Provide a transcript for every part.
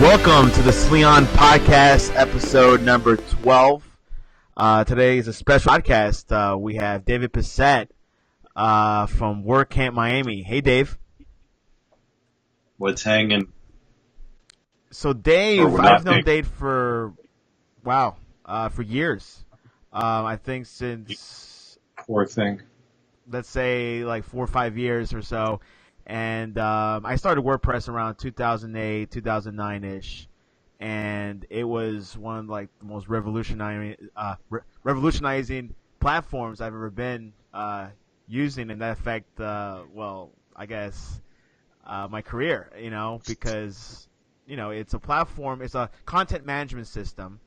Welcome to the Sleon Podcast, episode number 12. Today is a special podcast. We have David Bisset from WordCamp Miami. Hey, Dave. What's hanging? So, Dave, I've known Dave for years. I think since, poor thing, let's say like 4 or 5 years or so. And I started WordPress around 2008, 2009-ish, and it was one of like the most revolutionizing platforms I've ever been using, and that affect I guess my career, because it's a platform, it's a content management system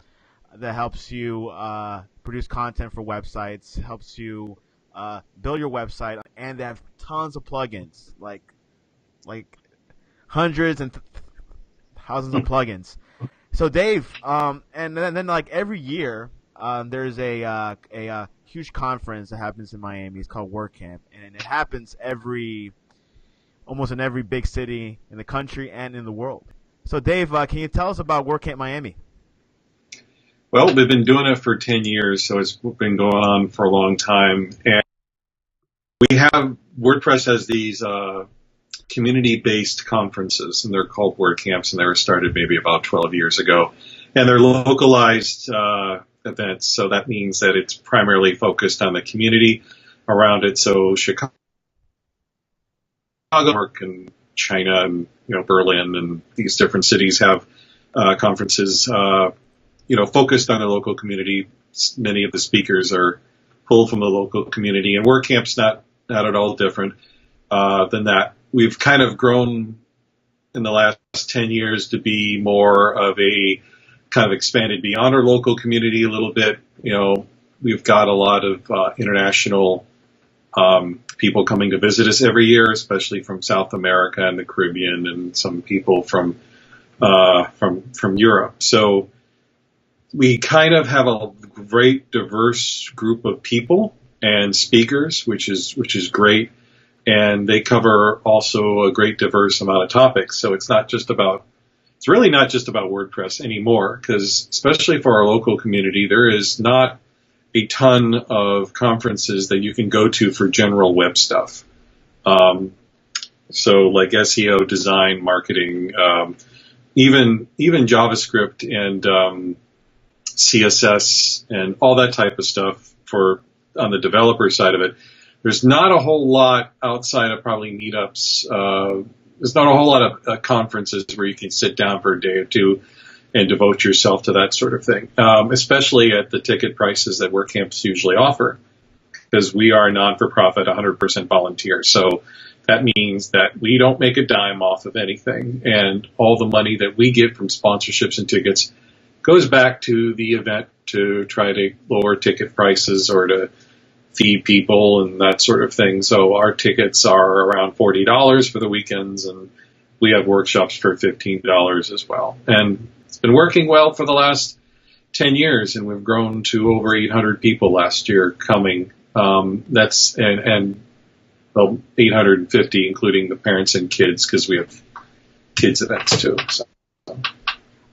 that helps you produce content for websites, helps you build your website, and they have tons of plugins, like hundreds and thousands of plugins. So Dave, and then like every year, there's a huge conference that happens in Miami. It's called WordCamp, and it happens almost in every big city in the country and in the world. So Dave, can you tell us about WordCamp Miami? Well, we've been doing it for 10 years, so it's been going on for a long time. And WordPress has these community-based conferences, and they're called WordCamps, and they were started maybe about 12 years ago. And they're localized events, so that means that it's primarily focused on the community around it. So Chicago, and China, and Berlin, and these different cities have conferences focused on the local community. Many of the speakers are pulled from the local community, and WordCamp's not at all different than that. We've kind of grown in the last 10 years to be more of a kind of expanded beyond our local community a little bit. We've got a lot of international people coming to visit us every year, especially from South America and the Caribbean, and some people from Europe. So we kind of have a great diverse group of people and speakers, which is great. And they cover also a great diverse amount of topics. So it's really not just about WordPress anymore, because especially for our local community, there is not a ton of conferences that you can go to for general web stuff. So like SEO, design, marketing, even JavaScript and CSS and all that type of stuff on the developer side of it. There's not a whole lot outside of probably meetups. There's not a whole lot of conferences where you can sit down for a day or two and devote yourself to that sort of thing, especially at the ticket prices that WordCamps usually offer, because we are a non-for-profit, 100% volunteer. So that means that we don't make a dime off of anything, and all the money that we get from sponsorships and tickets goes back to the event to try to lower ticket prices or to feed people and that sort of thing. So our tickets are around $40 for the weekends, and we have workshops for $15 as well. And it's been working well for the last 10 years, and we've grown to over 800 people last year coming. That's 850, including the parents and kids, because we have kids events too. So.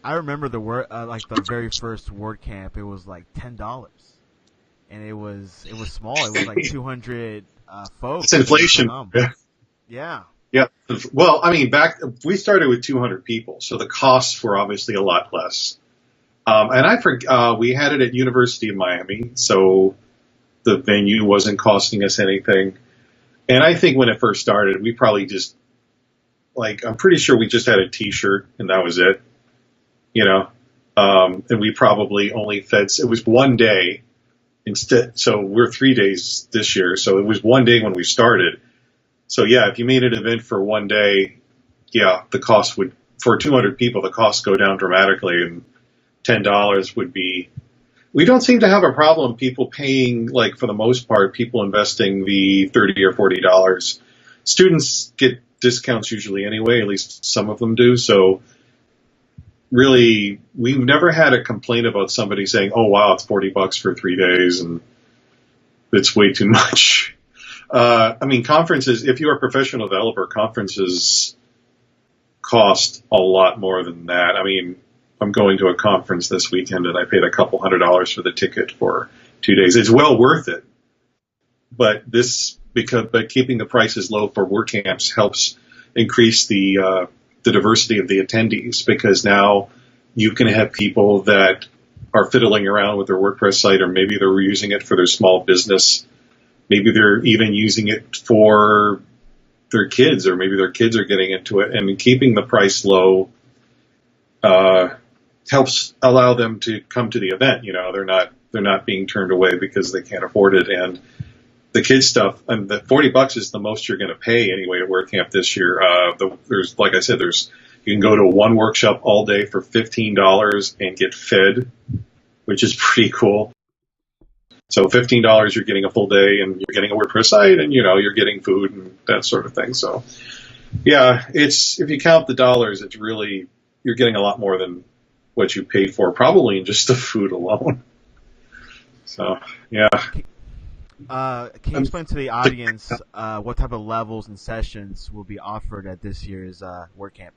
I remember the very first WordCamp. It was like $10. And it was small. It was like 200 folks. It's inflation. Yeah. Yeah. Well, I mean, we started with 200 people, so the costs were obviously a lot less. And we had it at University of Miami, so the venue wasn't costing us anything. And I think when it first started, we probably just I'm pretty sure we just had a T-shirt and that was it. And we probably only fed. It was one day. Instead, so we're 3 days this year, so it was one day when we started. So yeah, if you made an event for one day, the cost would, for 200 people, the costs go down dramatically, and $10 would be. We don't seem to have a problem people paying, for the most part, people investing the $30 or $40. Students get discounts usually anyway, at least some of them do, so really, we've never had a complaint about somebody saying, "Oh wow, it's $40 for 3 days, and it's way too much." Conferences. If you're a professional developer, conferences cost a lot more than that. I mean, I'm going to a conference this weekend and I paid a couple $100s for the ticket for 2 days. It's well worth it. But keeping the prices low for WordCamps helps increase the diversity of the attendees, because now you can have people that are fiddling around with their WordPress site, or maybe they're using it for their small business. Maybe they're even using it for their kids, or maybe their kids are getting into it. And keeping the price low helps allow them to come to the event. You know, they're not being turned away because they can't afford it. And the kids stuff, and the $40 is the most you're going to pay anyway at WordCamp this year. There's, like I said, you can go to one workshop all day for $15 and get fed, which is pretty cool. So $15, you're getting a full day, and you're getting a WordPress site, and you're getting food and that sort of thing. So, yeah, if you count the dollars, it's really, you're getting a lot more than what you paid for, probably in just the food alone. So, yeah. Can you explain to the audience what type of levels and sessions will be offered at this year's WordCamp?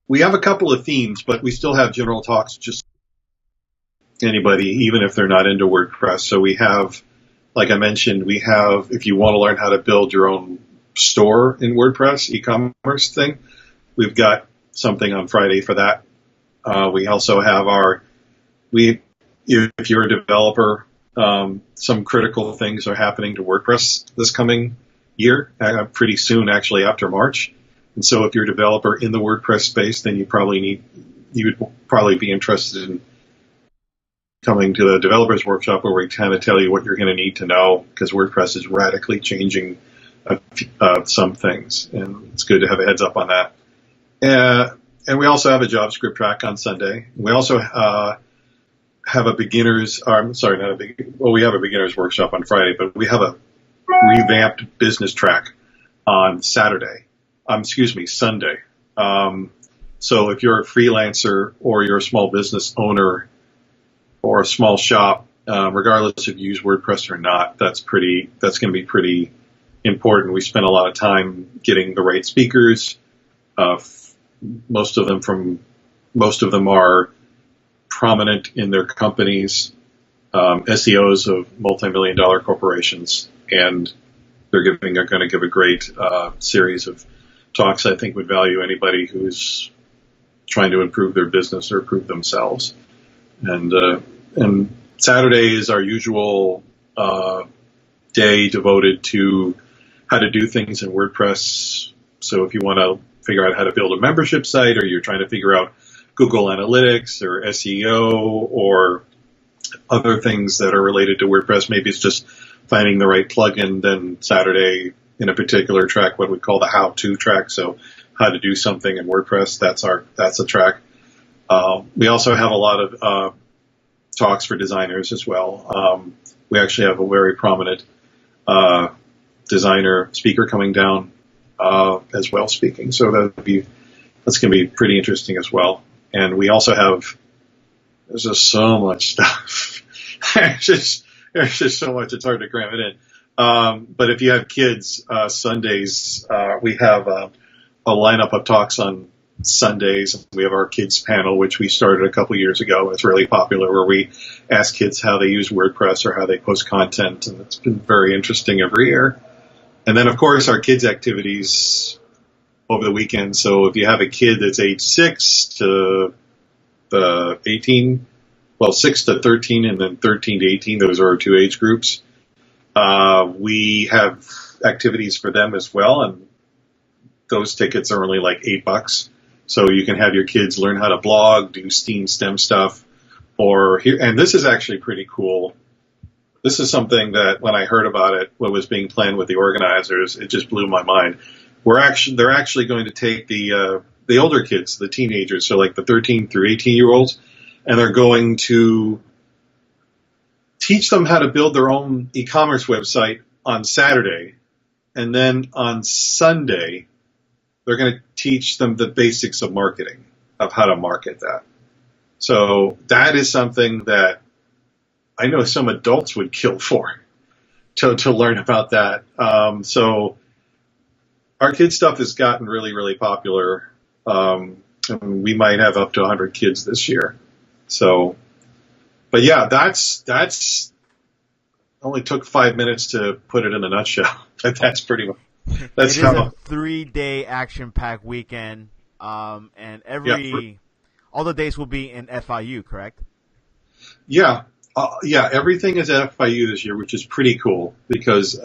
We have a couple of themes, but we still have general talks, just anybody, even if they're not into WordPress. So we have, like I mentioned, if you want to learn how to build your own store in WordPress, e-commerce thing, we've got something on Friday for that. We also have if you're a developer, some critical things are happening to WordPress this coming year, pretty soon, actually, after March. And so if you're a developer in the WordPress space, then you would probably be interested in coming to the developers workshop, where we kind of tell you what you're going to need to know, because WordPress is radically changing some things, and it's good to have a heads up on that. And we also have a JavaScript track on Sunday. We also have a beginners, we have a beginners workshop on Friday, but we have a revamped business track on Sunday. So if you're a freelancer, or you're a small business owner, or a small shop, regardless if you use WordPress or not, that's going to be pretty important. We spend a lot of time getting the right speakers. Most of them are prominent in their companies, SEOs of multi-million-dollar corporations, and they're going to give a great series of talks I think would value anybody who's trying to improve their business or improve themselves. And Saturday is our usual day devoted to how to do things in WordPress. So if you want to figure out how to build a membership site, or you're trying to figure out Google Analytics or SEO or other things that are related to WordPress, maybe it's just finding the right plugin, then Saturday in a particular track, what we call the how-to track. So how to do something in WordPress, that's a track. We also have a lot of talks for designers as well. We actually have a very prominent designer speaker coming down as well, speaking. So that's going to be pretty interesting as well. And we also there's just so much stuff. there's just so much, it's hard to cram it in. But if you have kids, Sundays, we have a lineup of talks on Sundays. We have our kids panel, which we started a couple years ago. It's really popular, where we ask kids how they use WordPress or how they post content, and it's been very interesting every year. And then, of course, our kids' activities over the weekend. So if you have a kid that's age 6 to 18, 6 to 13, and then 13 to 18, those are our two age groups. We have activities for them as well, and those tickets are only like $8. So you can have your kids learn how to blog, do STEM stuff, and this is actually pretty cool. This is something that when I heard about it, what was being planned with the organizers, it just blew my mind. They're actually going to take the older kids, the teenagers, so like the 13 through 18-year-olds, and they're going to teach them how to build their own e-commerce website on Saturday, and then on Sunday, they're going to teach them the basics of marketing, of how to market that. So that is something that I know some adults would kill for, to learn about that. So our kid stuff has gotten really, really popular. And we might have up to 100 kids this year. So, but yeah, that's only took 5 minutes to put it in a nutshell. But that's pretty much, that's It is a how, 3-day action-packed weekend, and yeah, all the days will be in FIU, correct? yeah, yeah, everything is at FIU this year, which is pretty cool because,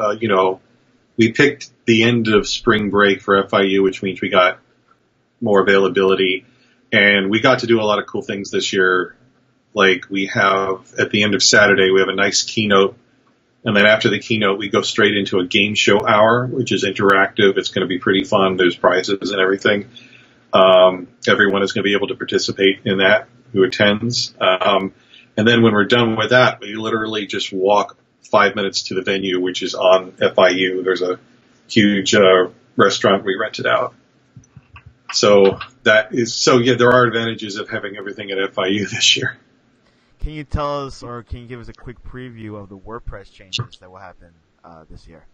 we picked the end of spring break for FIU, which means we got more availability, and we got to do a lot of cool things this year. Like we have at the end of Saturday, we have a nice keynote, and then after the keynote, we go straight into a game show hour, which is interactive. It's going to be pretty fun. There's prizes and everything. Everyone is going to be able to participate in that who attends. And then when we're done with that, we literally just walk 5 minutes to the venue, which is on FIU. There's a huge restaurant we rented out. So yeah, there are advantages of having everything at FIU this year. Can you tell us, or can you give us a quick preview of the WordPress changes that will happen this year?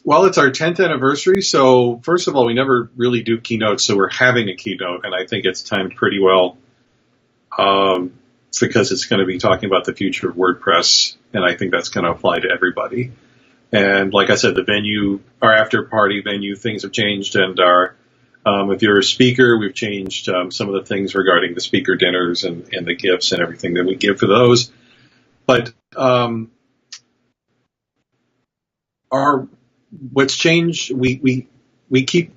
Well, it's our 10th anniversary, so first of all, we never really do keynotes, so we're having a keynote, and I think it's timed pretty well because it's going to be talking about the future of WordPress, and I think that's going to apply to everybody. And like I said, the venue, our after-party venue, things have changed, and if you're a speaker, we've changed some of the things regarding the speaker dinners and the gifts and everything that we give for those. But what's changed, we keep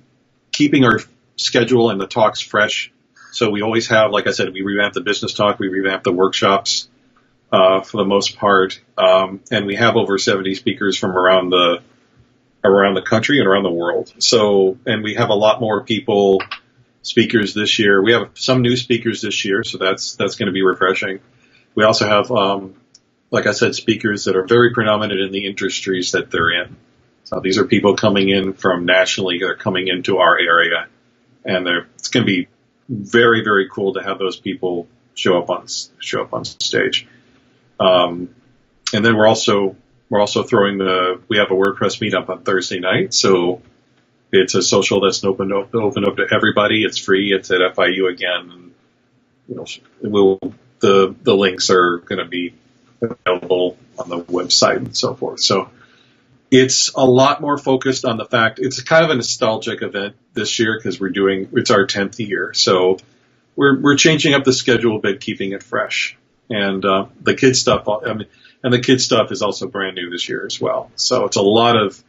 keeping our schedule and the talks fresh. So we always have, like I said, we revamp the business talk, we revamp the workshops for the most part, and we have over 70 speakers from around the country and around the world. So, and we have a lot more speakers this year. We have some new speakers this year, so that's going to be refreshing. We also have, like I said, speakers that are very predominant in the industries that they're in. So these are people coming in from nationally. They're coming into our area, and it's going to be very, very cool to have those people show up on stage. And then we're also throwing we have a WordPress meetup on Thursday night. So it's a social that's open up to everybody. It's free. It's at FIU again. The links are going to be available on the website and so forth. So it's a lot more focused on the fact it's kind of a nostalgic event this year because it's our 10th year. So we're changing up the schedule a bit, keeping it fresh. And the kids stuff, and the kids stuff is also brand new this year as well. So it's a lot of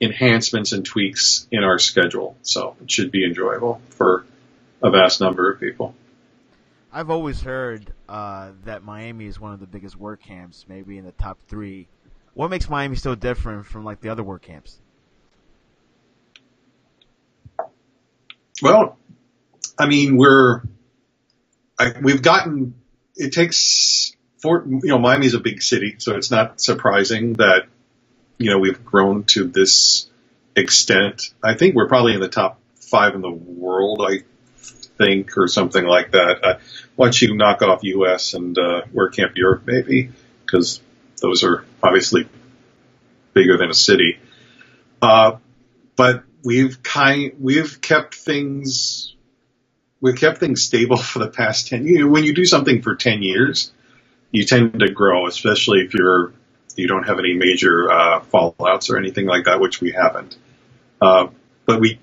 enhancements and tweaks in our schedule. So it should be enjoyable for a vast number of people. I've always heard that Miami is one of the biggest WordCamps, maybe in the top 3. What makes Miami so different from like the other WordCamps? Well, I mean, we've gotten. It takes Miami's a big city, so it's not surprising that we've grown to this extent. I think we're probably in the top 5 in the world, I think, or something like that. Once you knock off U.S. and WordCamp Europe, maybe, because those are obviously bigger than a city. But we've kept things stable for the past 10 years. When you do something for 10 years, you tend to grow, especially if you don't have any major fallouts or anything like that, which we haven't. But I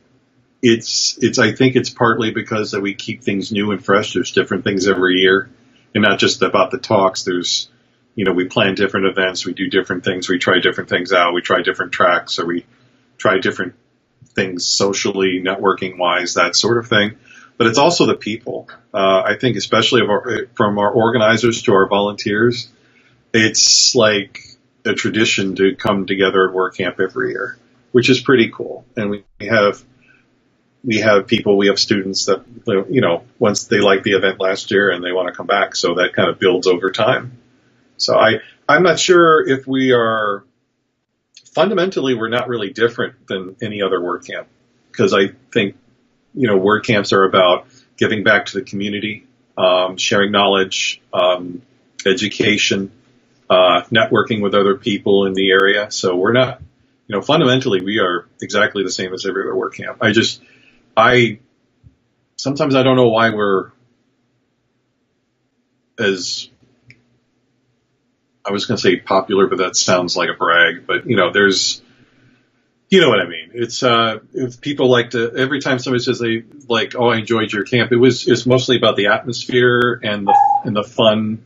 think it's partly because that we keep things new and fresh. There's different things every year, and not just about the talks. There's, we plan different events, we do different things, we try different things out, we try different tracks, or we try different things socially, networking wise, that sort of thing. But it's also the people. I think especially from our organizers to our volunteers, it's like a tradition to come together at WordCamp every year, which is pretty cool. And we have people, we have students that, once they liked the event last year and they want to come back, so that kind of builds over time. So I'm not sure if fundamentally we're not really different than any other WordCamp, because I think WordCamps are about giving back to the community, sharing knowledge, education, networking with other people in the area. So we're not fundamentally we are exactly the same as every other WordCamp. I sometimes I don't know why we're as, I was going to say popular, but that sounds like a brag. But there's, you know what I mean. It's if people like to, every time somebody says they like, oh, I enjoyed your camp, it's mostly about the atmosphere and the fun.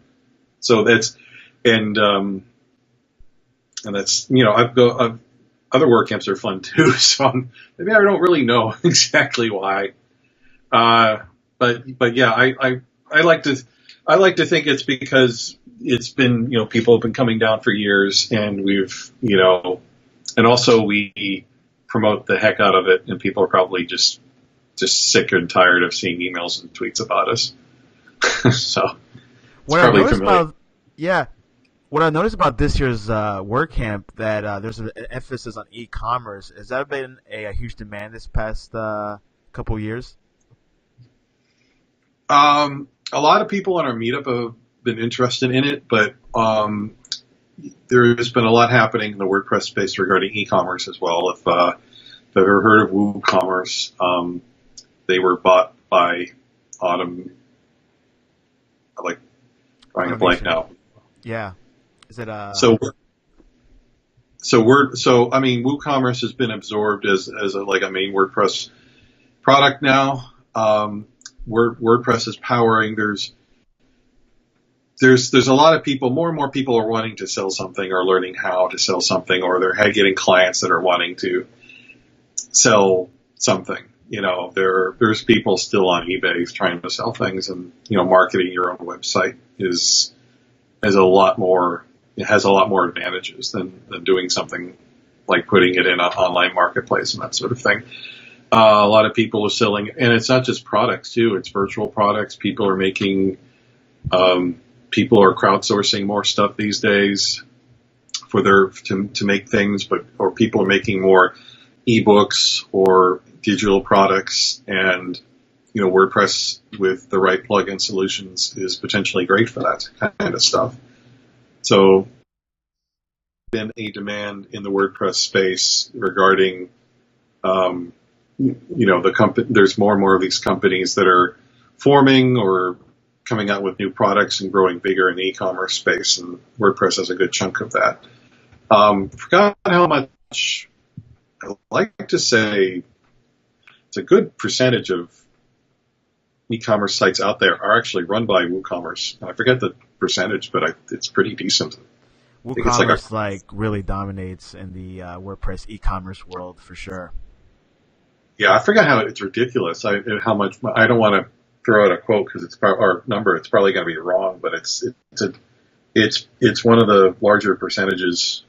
So that's and that's other WordCamps are fun too. So maybe I don't really know exactly why. But yeah, I like to think it's because it's been, people have been coming down for years, and we've, and also we promote the heck out of it, and people are probably just sick and tired of seeing emails and tweets about us. So it's probably familiar. What I noticed about this year's WordCamp, that there's an emphasis on e-commerce. Has that been a huge demand this past couple years? A lot of people on our meetup have been interested in it, but there has been a lot happening in the WordPress space regarding e-commerce as well. If you've ever heard of WooCommerce, they were bought by Autumn. I like drawing a blank now. Yeah. Is it WooCommerce has been absorbed as a main WordPress product now. WordPress is powering. There's a lot of people, more and more people are wanting to sell something or learning how to sell something, or they're getting clients that are wanting to sell something. There's people still on eBay trying to sell things, and marketing your own website has a lot more advantages than doing something like putting it in an online marketplace and that sort of thing. A lot of people are selling, and it's not just products too, it's virtual products. People are crowdsourcing more stuff these days to make things, or people are making more ebooks or digital products, and WordPress with the right plugin solutions is potentially great for that kind of stuff. So been a demand in the WordPress space regarding there's more and more of these companies that are forming or coming out with new products and growing bigger in the e-commerce space, and WordPress has a good chunk of that. Forgot how much, I like to say it's a good percentage of e-commerce sites out there are actually run by WooCommerce. I forget the percentage, but it's pretty decent. WooCommerce really dominates in the WordPress e-commerce world for sure. Yeah, I forgot how it's ridiculous. How much, I don't want to throw out a quote because it's our number. It's probably going to be wrong, but it's one of the larger percentages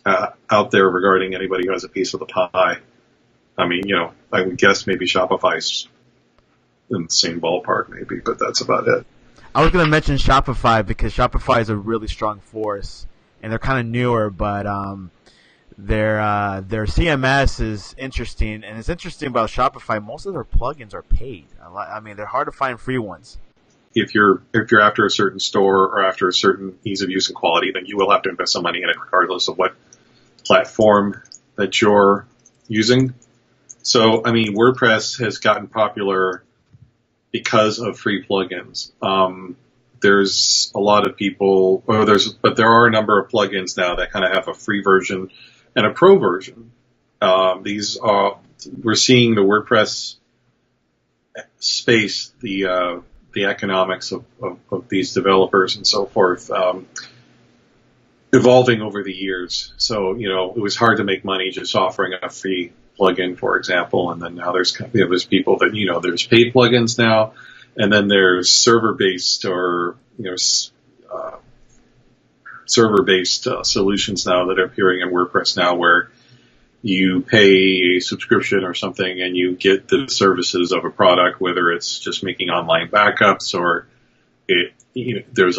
out there regarding anybody who has a piece of the pie. I mean, I would guess maybe Shopify's in the same ballpark, maybe, but that's about it. I was going to mention Shopify because Shopify is a really strong force, and they're kind of newer, but their CMS is interesting, and it's interesting about Shopify. Most of their plugins are paid. I mean, they're hard to find free ones. If you're after a certain store or after a certain ease of use and quality, then you will have to invest some money in it, regardless of what platform that you're using. So, I mean, WordPress has gotten popular because of free plugins. There's a lot of people, but there are a number of plugins now that kind of have a free version and a pro version. We're seeing the WordPress space, the economics of these developers and so forth, evolving over the years. So, it was hard to make money just offering a free plugin, for example, and then now there's people that, there's paid plugins now, and then there's server-based or, server-based solutions now that are appearing in WordPress now, where you pay a subscription or something and you get the services of a product, whether it's just making online backups or there's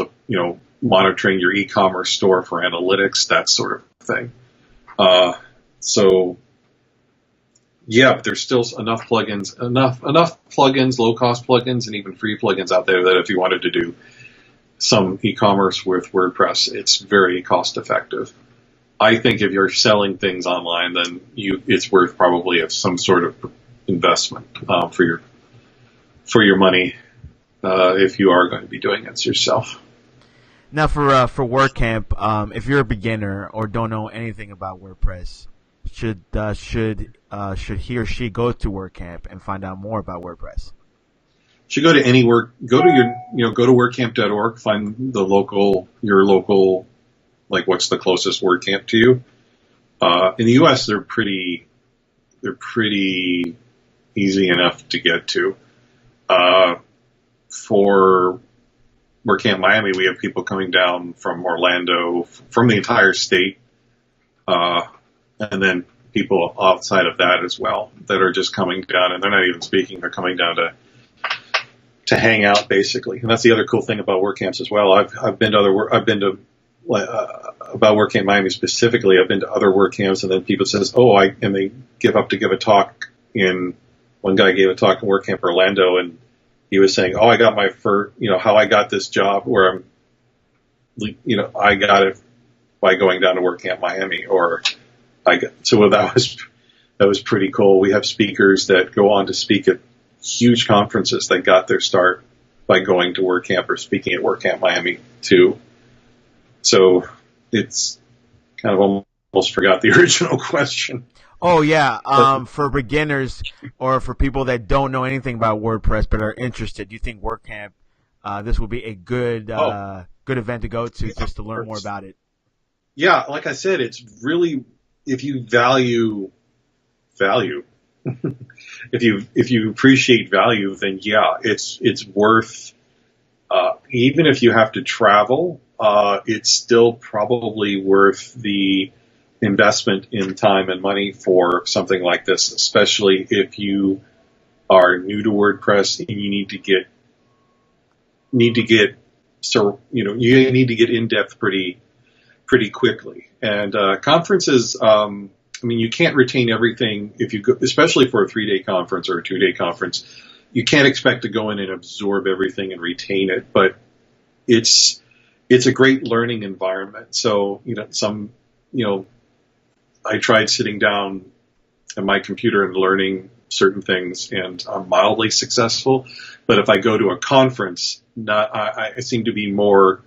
monitoring your e-commerce store for analytics, that sort of thing. Yeah, but there's still enough plugins, low-cost plugins, and even free plugins out there that if you wanted to do some e-commerce with WordPress, it's very cost-effective. I think if you're selling things online, then it's worth probably some sort of investment for your money if you are going to be doing it yourself. Now, for WordCamp, if you're a beginner or don't know anything about WordPress, should he or she go to WordCamp and find out more about WordPress? Should go to go to wordcamp.org, find your local, like what's the closest WordCamp to you. In the U.S., they're pretty easy enough to get to. For WordCamp Miami, we have people coming down from Orlando, from the entire state, and then people outside of that as well that are just coming down, and they're not even speaking; they're coming down to hang out, basically. And that's the other cool thing about WordCamps as well. I've been to about WordCamp Miami specifically. I've been to other WordCamps, and then people says, and they give up to give a talk one guy gave a talk in WordCamp Orlando, and he was saying, I got my first, how I got this job where I got it by going down to WordCamp Miami, so that was pretty cool. We have speakers that go on to speak at huge conferences that got their start by going to WordCamp or speaking at WordCamp Miami too. So it's kind of almost forgot the original question. Oh, yeah. For beginners or for people that don't know anything about WordPress but are interested, do you think WordCamp, this would be a good event to go to just to learn more about it? Yeah, like I said, it's really, if you value, if you appreciate value, then yeah, it's worth, even if you have to travel, it's still probably worth the investment in time and money for something like this, especially if you are new to WordPress and you need to get in depth pretty quickly. And conferences, you can't retain everything if you go, especially for a 3-day conference or a 2-day conference. You can't expect to go in and absorb everything and retain it, but it's a great learning environment. So I tried sitting down at my computer and learning certain things, and I'm mildly successful. But if I go to a conference, I seem to be more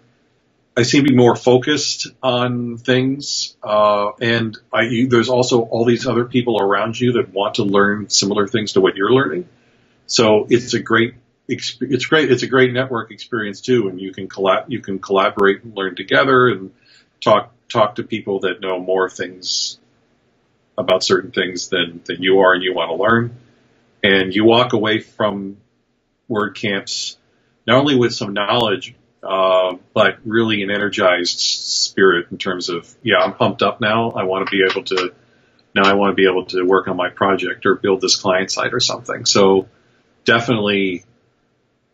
focused on things, and there's also all these other people around you that want to learn similar things to what you're learning. So it's a great network experience too, and you can collaborate and learn together and talk to people that know more things about certain things than you are and you want to learn. And you walk away from WordCamps not only with some knowledge, but really an energized spirit in terms of, I'm pumped up now. I want to be able to work on my project or build this client site or something. So definitely,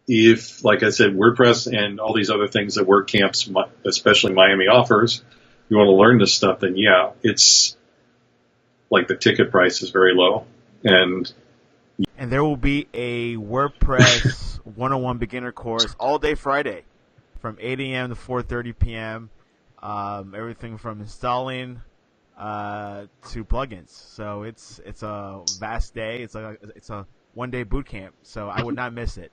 if, like I said, WordPress and all these other things that WordCamps, especially Miami, offers, you want to learn this stuff, then it's like the ticket price is very low. And there will be a WordPress 101 beginner course all day Friday from 8 a.m. to 4:30 p.m. Everything from installing to plugins. So it's a vast day. It's a 1-day boot camp. So I would not miss it.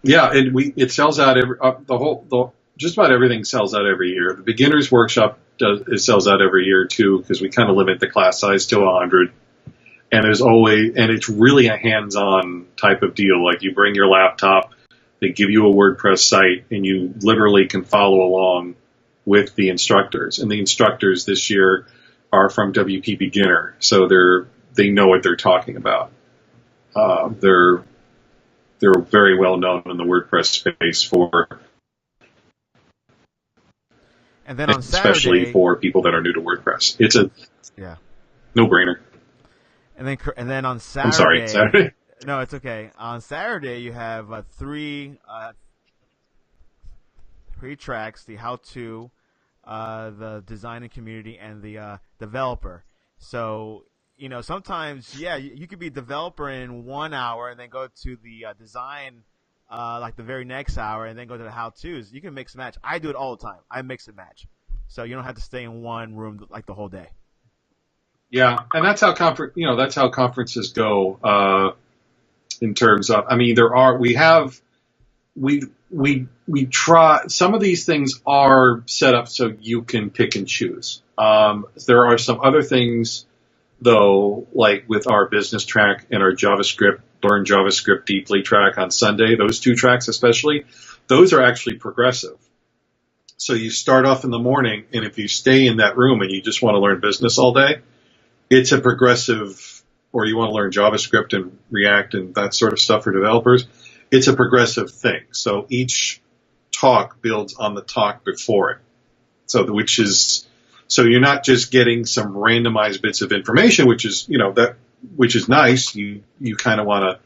Yeah, and it sells out just about everything sells out every year. The beginners workshop sells out every year too, because we kind of limit the class size to 100. And it's really a hands-on type of deal. Like you bring your laptop, they give you a WordPress site, and you literally can follow along with the instructors. And the instructors this year are from WP Beginner, so they know what they're talking about. They're very well known in the WordPress space and then on Saturday, especially for people that are new to WordPress. It's a no-brainer. And then on Saturday, I'm sorry, Saturday? No, it's okay. On Saturday, you have three tracks: the how-to, the design and community, and the developer. So sometimes, you could be a developer in 1 hour and then go to the design like the very next hour and then go to the how-tos. You can mix and match. I do it all the time. I mix and match. so you don't have to stay in one room like the whole day. Yeah, and that's how that's how conferences go. In terms of, I mean, we try, some of these things are set up so you can pick and choose. There are some other things, though, like with our business track and our JavaScript, Learn JavaScript Deeply track on Sunday, those two tracks especially, those are actually progressive. So you start off in the morning, and if you stay in that room and you just want to learn business all day, it's a progressive, or you want to learn JavaScript and React and that sort of stuff for developers, it's a progressive thing. So each talk builds on the talk before it. So you're not just getting some randomized bits of information, which is nice. You kind of want to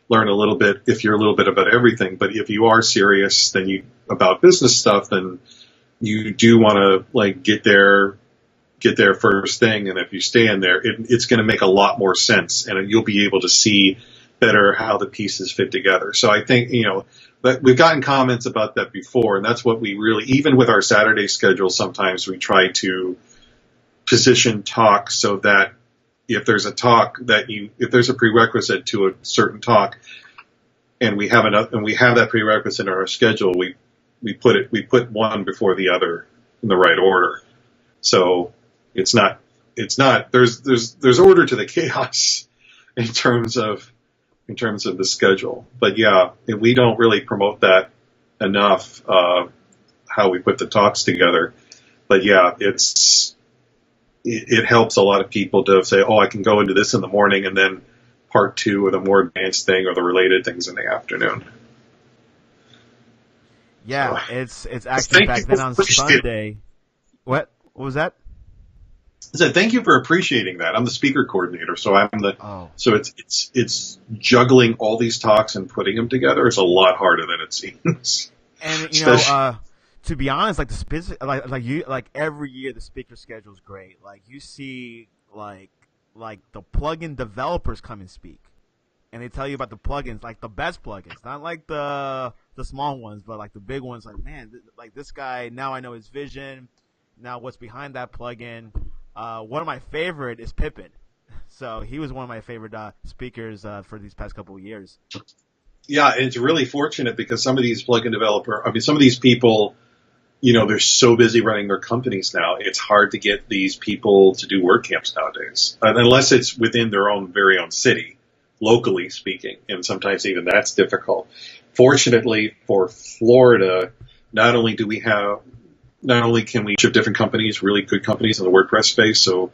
learn a little bit if you're a little bit about everything. But if you are serious about business stuff, then you do want to like get there first thing, and if you stay in there, it's going to make a lot more sense, and you'll be able to see better how the pieces fit together. So I think, but we've gotten comments about that before, and that's what we really, even with our Saturday schedule, sometimes we try to position talks so that if there's a talk if there's a prerequisite to a certain talk, and we have that prerequisite in our schedule, we put one before the other in the right order. So it's not there's order to the chaos in terms of the schedule. But yeah, we don't really promote that enough, how we put the talks together. But yeah, it helps a lot of people to say, oh, I can go into this in the morning and then part two or the more advanced thing or the related things in the afternoon. Yeah, so, it's actually back then on Sunday. What was that? I said, thank you for appreciating that. I'm the speaker coordinator, so so it's juggling all these talks and putting them together is a lot harder than it seems. And to be honest, like like every year the speaker schedule is great. Like you see like the plugin developers come and speak, and they tell you about the plugins, like the best plugins, not like the small ones, but like the big ones. Like, man, like this guy, now I know his vision. Now what's behind that plugin? One of my favorite is Pippin. So he was one of my favorite speakers for these past couple of years. Yeah, and it's really fortunate because some of these some of these people, they're so busy running their companies now. It's hard to get these people to do WordCamps nowadays, unless it's within their very own city, locally speaking. And sometimes even that's difficult. Fortunately for Florida, not only can we ship different companies, really good companies in the WordPress space. So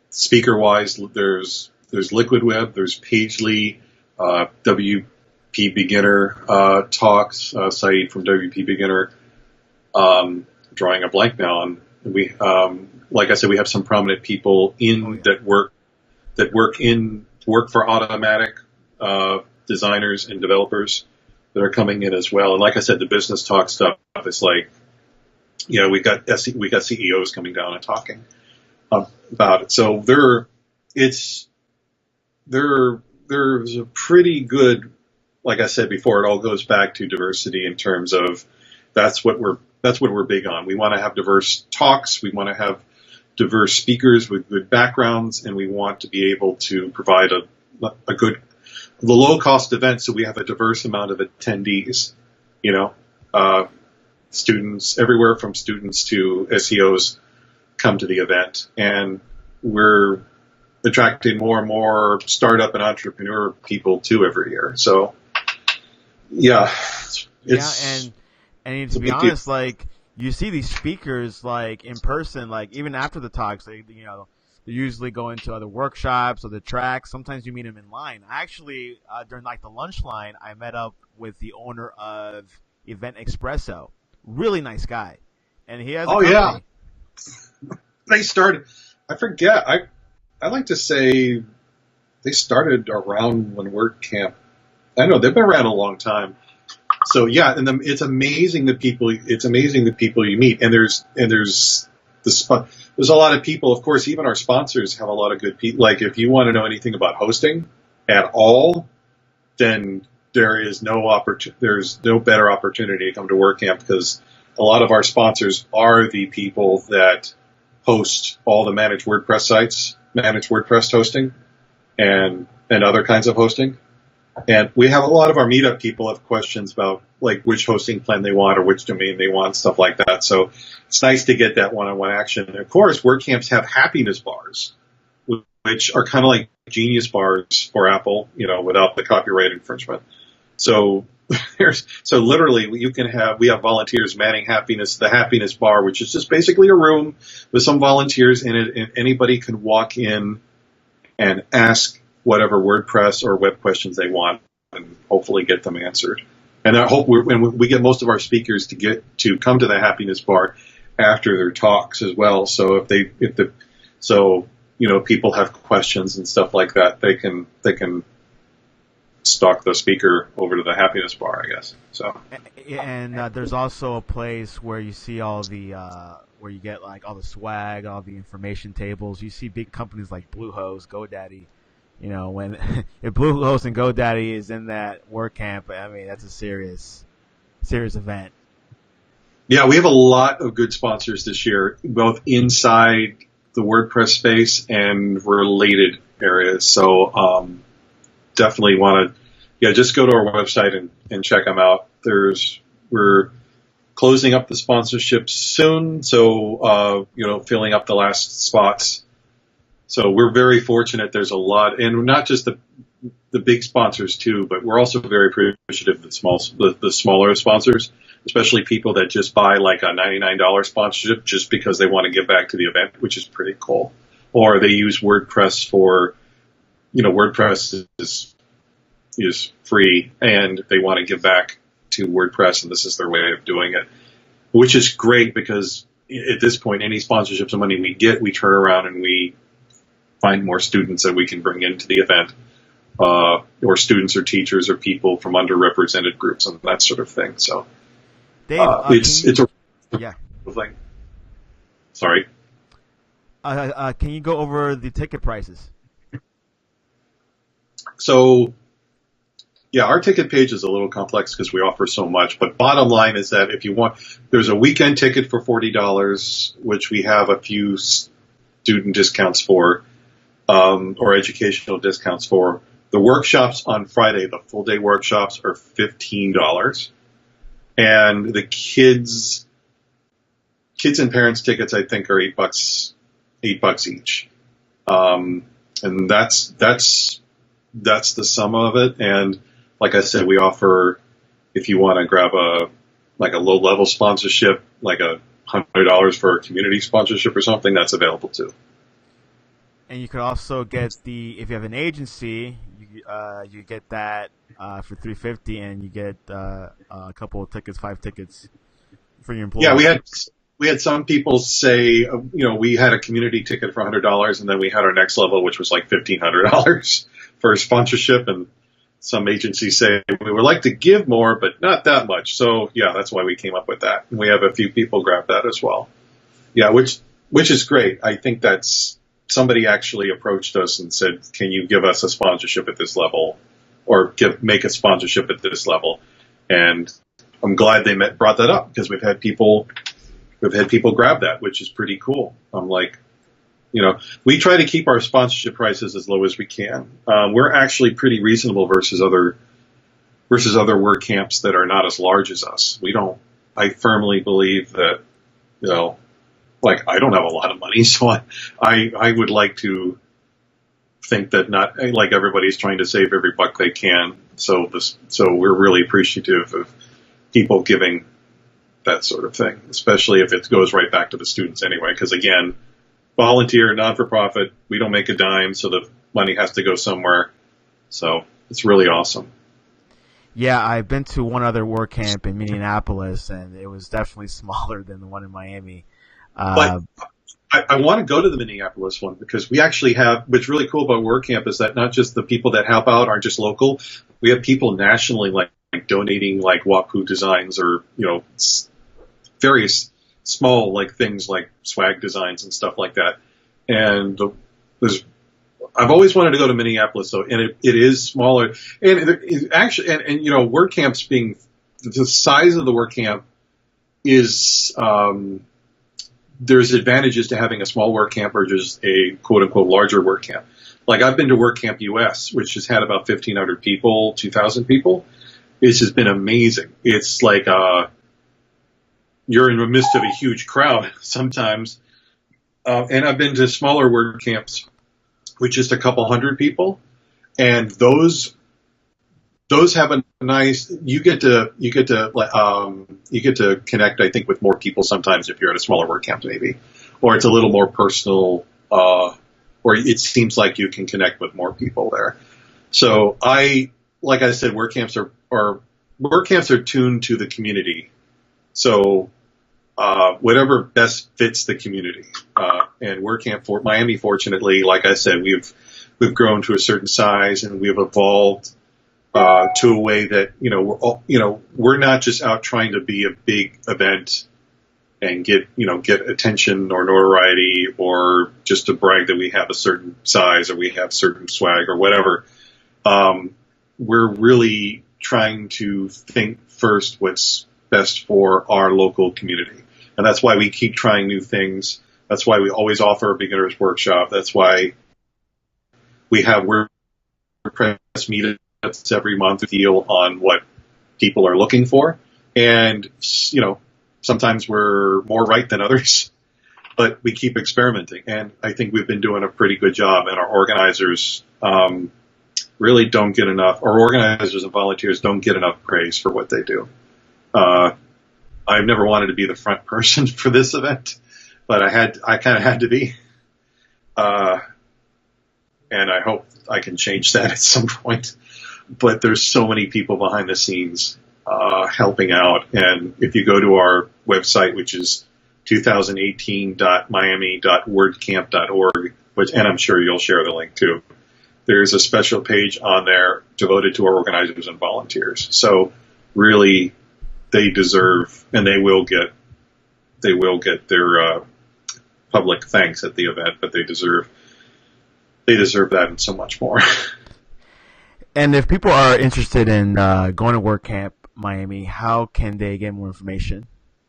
speaker-wise, there's Liquid Web, there's Pagely, WP Beginner talks, Saeed from WP Beginner, drawing a blank now. And we, like I said, we have some prominent people that work for Automatic designers and developers that are coming in as well. And like I said, the business talk stuff is like, we got CEOs coming down and talking about it. So there's a pretty good, like I said before, it all goes back to diversity in terms of that's what we're big on. We want to have diverse talks. We want to have diverse speakers with good backgrounds, and we want to be able to provide the low cost event so we have a diverse amount of attendees. Students, everywhere from students to SEOs come to the event, and we're attracting more and more startup and entrepreneur people too every year. So yeah, and to be honest, like you see these speakers like in person, like even after the talks, they usually go into other workshops or the tracks. Sometimes you meet them in line. Actually, during like the lunch line, I met up with the owner of Event Espresso. Really nice guy, and he has. Yeah, they started. I forget. I like to say they started around when WordCamp. I know they've been around a long time. So yeah, and it's amazing the people. It's amazing the people you meet, and there's a lot of people. Of course, even our sponsors have a lot of good people. Like if you want to know anything about hosting at all, then there's no better opportunity to come to WordCamp because a lot of our sponsors are the people that host all the managed WordPress sites, managed WordPress hosting, and other kinds of hosting. And we have a lot of our meetup people have questions about like which hosting plan they want or which domain they want, stuff like that. So it's nice to get that one-on-one action. And of course, WordCamps have happiness bars, which are kind of like Genius bars for Apple, without the copyright infringement. So literally we have volunteers manning the happiness bar, which is just basically a room with some volunteers in it, and anybody can walk in and ask whatever WordPress or web questions they want and hopefully get them answered. And we get most of our speakers to come to the happiness bar after their talks as well. So people have questions and stuff like that, they can stalk the speaker over to the happiness bar, I guess. So. And there's also a place where you see all the where you get like all the swag, all the information tables. You see big companies like Bluehost, GoDaddy. When if Bluehost and GoDaddy is in that WordCamp, I mean that's a serious event. Yeah, we have a lot of good sponsors this year, both inside the WordPress space and related areas. So definitely want to, just go to our website and check them out. We're closing up the sponsorships soon, so filling up the last spots. So we're very fortunate. There's a lot, and not just the big sponsors too, but we're also very appreciative of the smaller sponsors, especially people that just buy like a $99 sponsorship just because they want to give back to the event, which is pretty cool. Or they use WordPress for, WordPress is free and they want to give back to WordPress, and this is their way of doing it, which is great because at this point, any sponsorships and money we get, we turn around and we find more students that we can bring into the event, or students or teachers or people from underrepresented groups and that sort of thing. So Dave, it's a thing. Sorry. Can you go over the ticket prices? So, our ticket page is a little complex because we offer so much. But bottom line is that if you want, there's a weekend ticket for $40, which we have a few student discounts for, or educational discounts for. The workshops on Friday, the full day workshops, are $15, and the kids and parents tickets I think are $8 each, and that's the sum of it. And like I said, we offer, if you want to grab a low level sponsorship, like $100 for a community sponsorship or something, that's available too. And you could also get if you have an agency, you get that for $350, and you get a couple of tickets, 5 tickets for your employees. Yeah, we had some people say, we had a community ticket for $100, and then we had our next level, which was like $1,500 for a sponsorship, and some agencies say we would like to give more, but not that much. So that's why we came up with that, and we have a few people grab that as well. Yeah, which is great. I think that's. Somebody actually approached us and said, can you give us a sponsorship at this level, or make a sponsorship at this level? And I'm glad they brought that up, because we've had people grab that, which is pretty cool. I'm like, we try to keep our sponsorship prices as low as we can. We're actually pretty reasonable versus other WordCamps that are not as large as us. I firmly believe that, I don't have a lot of money, so I would like to think that not like everybody's trying to save every buck they can. So we're really appreciative of people giving that sort of thing, especially if it goes right back to the students anyway. Because again, volunteer, non-for-profit, we don't make a dime, so the money has to go somewhere. So it's really awesome. Yeah, I've been to one other WordCamp in Minneapolis, and it was definitely smaller than the one in Miami. But I want to go to the Minneapolis one, because we actually have, what's really cool about WordCamp is that not just the people that help out aren't just local. We have people nationally like donating like WAPU designs, or, various small things like swag designs and stuff like that. And I've always wanted to go to Minneapolis, though, and it is smaller. And it actually, and WordCamps being the size of the WordCamp, is there's advantages to having a small WordCamp versus a quote-unquote larger WordCamp. Like I've been to WordCamp US, which has had about 1,500 people, 2,000 people. It's just been amazing. It's like you're in the midst of a huge crowd sometimes. And I've been to smaller WordCamps with just a couple hundred people, and those have a nice. You get to connect, I think, with more people sometimes if you're at a smaller WordCamp maybe, or it's a little more personal, or it seems like you can connect with more people there. So like I said, WordCamps are tuned to the community. So whatever best fits the community. And WordCamp Miami, fortunately, like I said, we've grown to a certain size, and we've evolved to a way that we're not just out trying to be a big event and get attention or notoriety, or just to brag that we have a certain size or we have certain swag or whatever. We're really trying to think first what's best for our local community. And that's why we keep trying new things. That's why we always offer a beginner's workshop. That's why we have WordPress meetups every month, deal on what people are looking for. And, sometimes we're more right than others, but we keep experimenting. And I think we've been doing a pretty good job, and our organizers really don't get enough, our organizers and volunteers don't get enough praise for what they do. I've never wanted to be the front person for this event, but I kind of had to be. And I hope I can change that at some point. But there's so many people behind the scenes helping out. And if you go to our website, which is 2018.miami.wordcamp.org, and I'm sure you'll share the link too, there's a special page on there devoted to our organizers and volunteers. So really, they deserve, and they will get their public thanks at the event, but they deserve that and so much more. And if people are interested in going to WordCamp Miami, how can they get more information,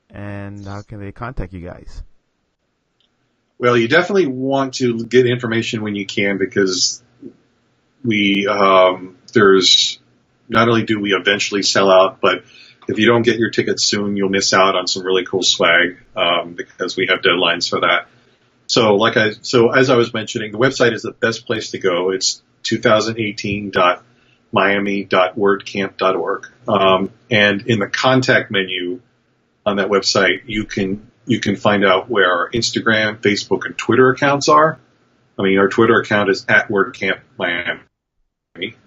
and how can they contact you guys? Well, you definitely want to get information when you can, because there's not only do we eventually sell out, but if you don't get your tickets soon, you'll miss out on some really cool swag, because we have deadlines for that. So as I was mentioning, the website is the best place to go. It's 2018.miami.wordcamp.org. And in the contact menu on that website, you can find out where our Instagram, Facebook, and Twitter accounts are. I mean, our Twitter account is @WordCampMiami,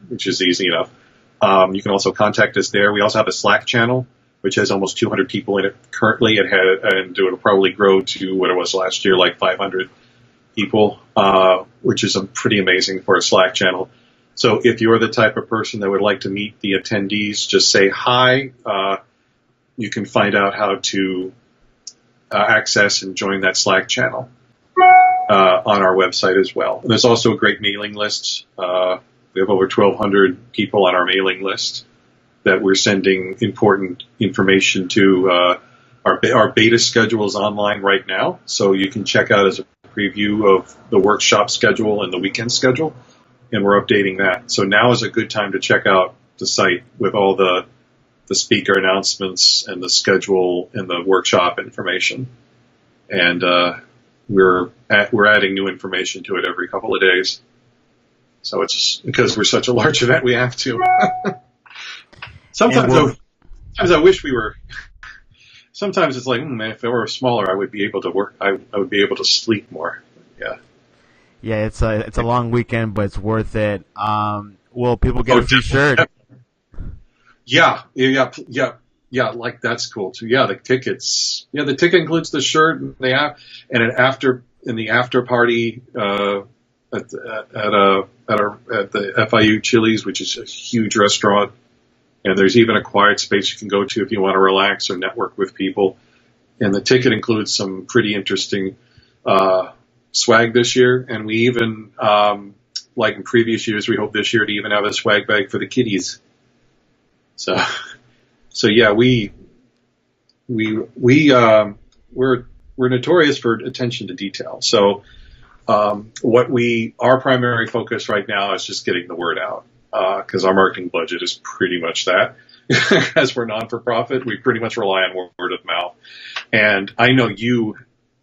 which is easy enough. You can also contact us there. We also have a Slack channel, which has almost 200 people in it currently. And it'll probably grow to what it was last year, like 500 people, which is pretty amazing for a Slack channel. So if you're the type of person that would like to meet the attendees, just say hi. You can find out how to access and join that Slack channel on our website as well. And there's also a great mailing list. We have over 1,200 people on our mailing list that we're sending important information to. Our beta schedule is online right now, so you can check out as a preview of the workshop schedule and the weekend schedule, and we're updating that. So now is a good time to check out the site with all the speaker announcements and the schedule and the workshop information. And we're adding new information to it every couple of days. So it's because we're such a large event, we have to. Sometimes I wish we were. Sometimes it's like, man, if I were smaller, I would be able to work. I would be able to sleep more. Yeah. Yeah, it's a long weekend, but it's worth it. Will people get a free shirt? Yeah. Like that's cool too. Yeah, the tickets. Yeah, the ticket includes the shirt and the after party at the FIU Chili's, which is a huge restaurant. And there's even a quiet space you can go to if you want to relax or network with people. And the ticket includes some pretty interesting swag this year. And we even, like in previous years, we hope this year to even have a swag bag for the kiddies. So yeah, we're notorious for attention to detail. So our primary focus right now is just getting the word out, because our marketing budget is pretty much that. As we're non-for-profit, we pretty much rely on word of mouth. And I know you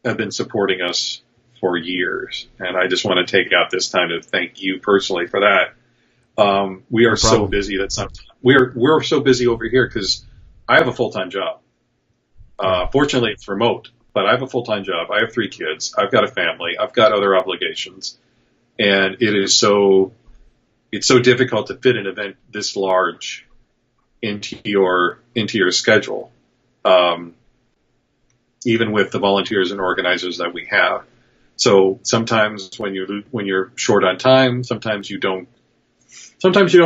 have been supporting us for years, and I just want to take out this time to thank you personally for that. We are so busy that sometimes we're so busy over here because I have a full-time job. Fortunately, it's remote, but I have a full-time job. I have 3 kids. I've got a family. I've got other obligations, and it's so difficult to fit an event this large into your schedule, even with the volunteers and organizers that we have. So sometimes when you're short on time, sometimes you don't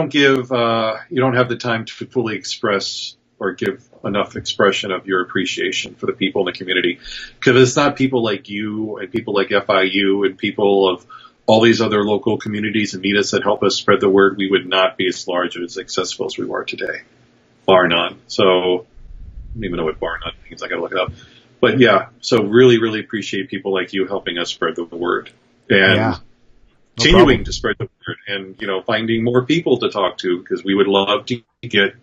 give you don't have the time to fully express or give enough expression of your appreciation for the people in the community, because it's not people like you and people like FIU and people of all these other local communities and meetups that help us spread the word, we would not be as large or as successful as we are today, bar none. So I don't even know what bar none means. I got to look it up. But yeah, so really, really appreciate people like you helping us spread the word and continuing to spread the word, and finding more people to talk to, because we would love to get.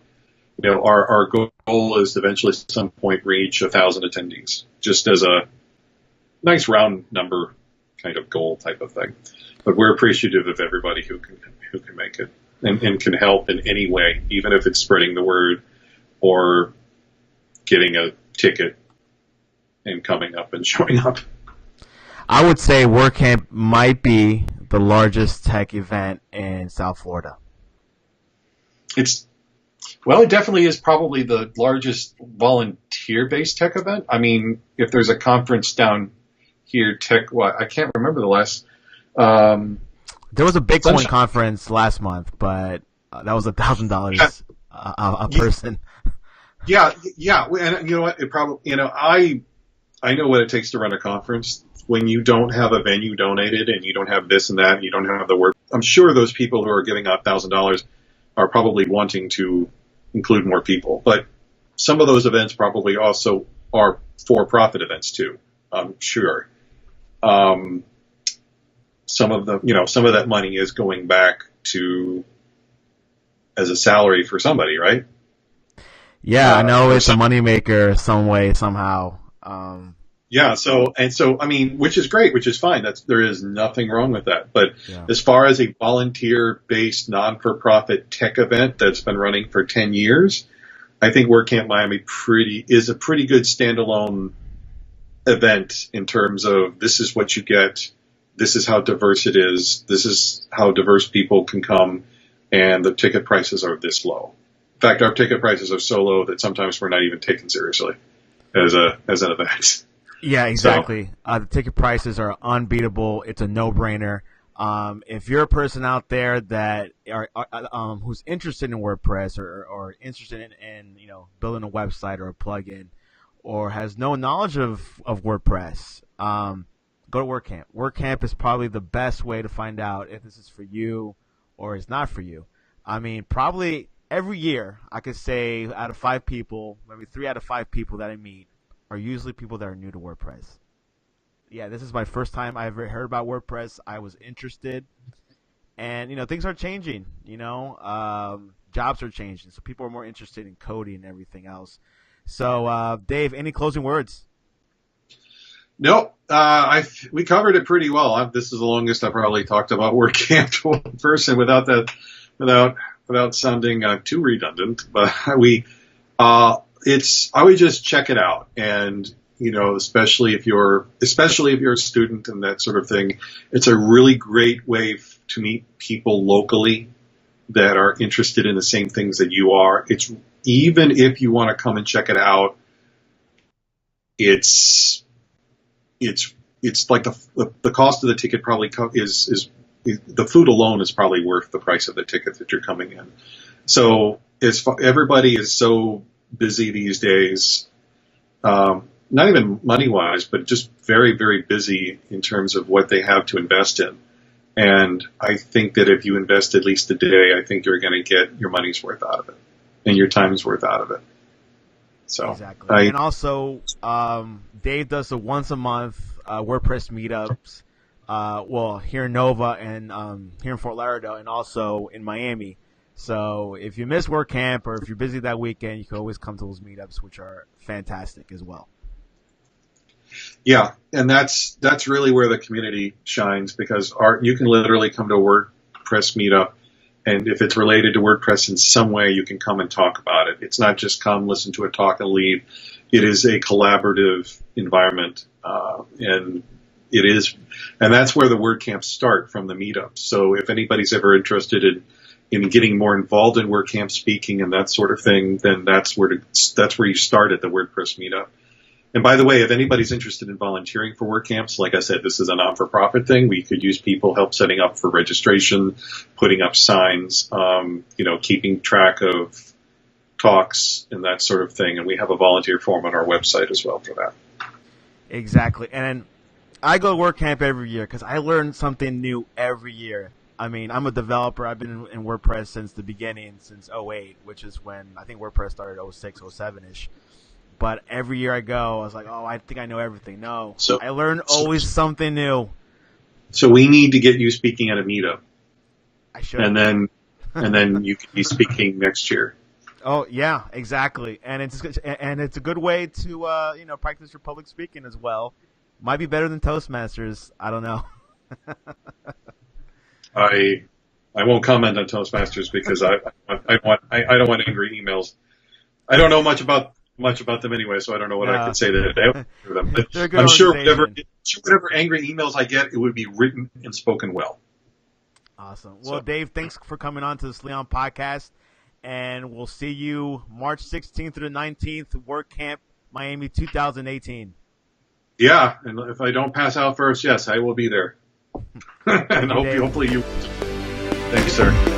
Our goal is to eventually at some point reach 1,000 attendees, just as a nice round number kind of goal type of thing. But we're appreciative of everybody who can make it and can help in any way, even if it's spreading the word or getting a ticket and coming up and showing up. I would say WordCamp might be the largest tech event in South Florida. It definitely is probably the largest volunteer-based tech event. I mean, if there's a conference down here, I can't remember the last. There was a Bitcoin conference last month, but that was $1,000 a person. Yeah, and you know what? It probably, I know what it takes to run a conference. When you don't have a venue donated and you don't have this and that, and you don't have the work, I'm sure those people who are giving out $1,000 are probably wanting to include more people. But some of those events probably also are for-profit events too. I'm sure. Some of that money is going back as a salary for somebody, right? Yeah, I know it's a moneymaker some way, somehow. Yeah, so I mean, which is great, which is fine. There is nothing wrong with that. But as far as a volunteer-based, non-for-profit tech event that's been running for 10 years, I think WordCamp Miami is a pretty good standalone event in terms of this is what you get, this is how diverse it is, this is how diverse people can come, and the ticket prices are this low. In fact, our ticket prices are so low that sometimes we're not even taken seriously as an event. Yeah, exactly. So, the ticket prices are unbeatable. It's a no-brainer. If you're a person out there that who's interested in WordPress or interested in building a website or a plugin, or has no knowledge of WordPress, go to WordCamp. WordCamp is probably the best way to find out if this is for you or is not for you. I mean, probably every year I could say out of 5 people, maybe 3 out of 5 people that I meet are usually people that are new to WordPress. Yeah, this is my first time I ever heard about WordPress. I was interested, and things are changing. Jobs are changing, so people are more interested in coding and everything else. So, Dave, any closing words? No, we covered it pretty well. This is the longest I've probably talked about WordCamp to one person without sounding too redundant. But I would just check it out, and especially if you're a student and that sort of thing, it's a really great way to meet people locally that are interested in the same things that you are. It's even if you want to come and check it out, it's like the cost of the ticket probably is the food alone is probably worth the price of the ticket that you're coming in. So everybody is so busy these days, not even money-wise, but just very, very busy in terms of what they have to invest in. And I think that if you invest at least a day, I think you're going to get your money's worth out of it and your time's worth out of it. So Exactly. And also, Dave does the once a month WordPress meetups. Well, here in Nova and here in Fort Lauderdale, and also in Miami. So if you miss WordCamp or if you're busy that weekend, you can always come to those meetups, which are fantastic as well. Yeah, and that's really where the community shines, because you can literally come to a WordPress meetup, and if it's related to WordPress in some way, you can come and talk about it. It's not just come, listen to a talk, and leave. It is a collaborative environment, and that's where the WordCamps start, from the meetups. So if anybody's ever interested in getting more involved in WordCamp speaking and that sort of thing, then that's where you start at the WordPress meetup. And by the way, if anybody's interested in volunteering for WordCamps, like I said, this is a non-for-profit thing. We could use people help setting up for registration, putting up signs, keeping track of talks and that sort of thing. And we have a volunteer form on our website as well for that. Exactly. And I go to WordCamp every year because I learn something new every year. I mean, I'm a developer. I've been in WordPress since the beginning, since 2008, which is when I think WordPress started 2006, 2007-ish. But every year I go, I was like, oh, I think I know everything. No, I learn always something new. So we need to get you speaking at a meetup. I should. And then you can be speaking next year. Oh yeah, exactly. And it's a good way to practice your public speaking as well. Might be better than Toastmasters. I don't know. I won't comment on Toastmasters because I don't want angry emails. I don't know much about them anyway, so I don't know what I can say to them. But I'm sure whatever angry emails I get, it would be written and spoken well. Awesome. Well, Dave, thanks for coming on to the Sleon podcast, and we'll see you March 16th through the 19th, WordCamp Miami 2018. Yeah, and if I don't pass out first, yes, I will be there. And hopefully you. Thank you, sir.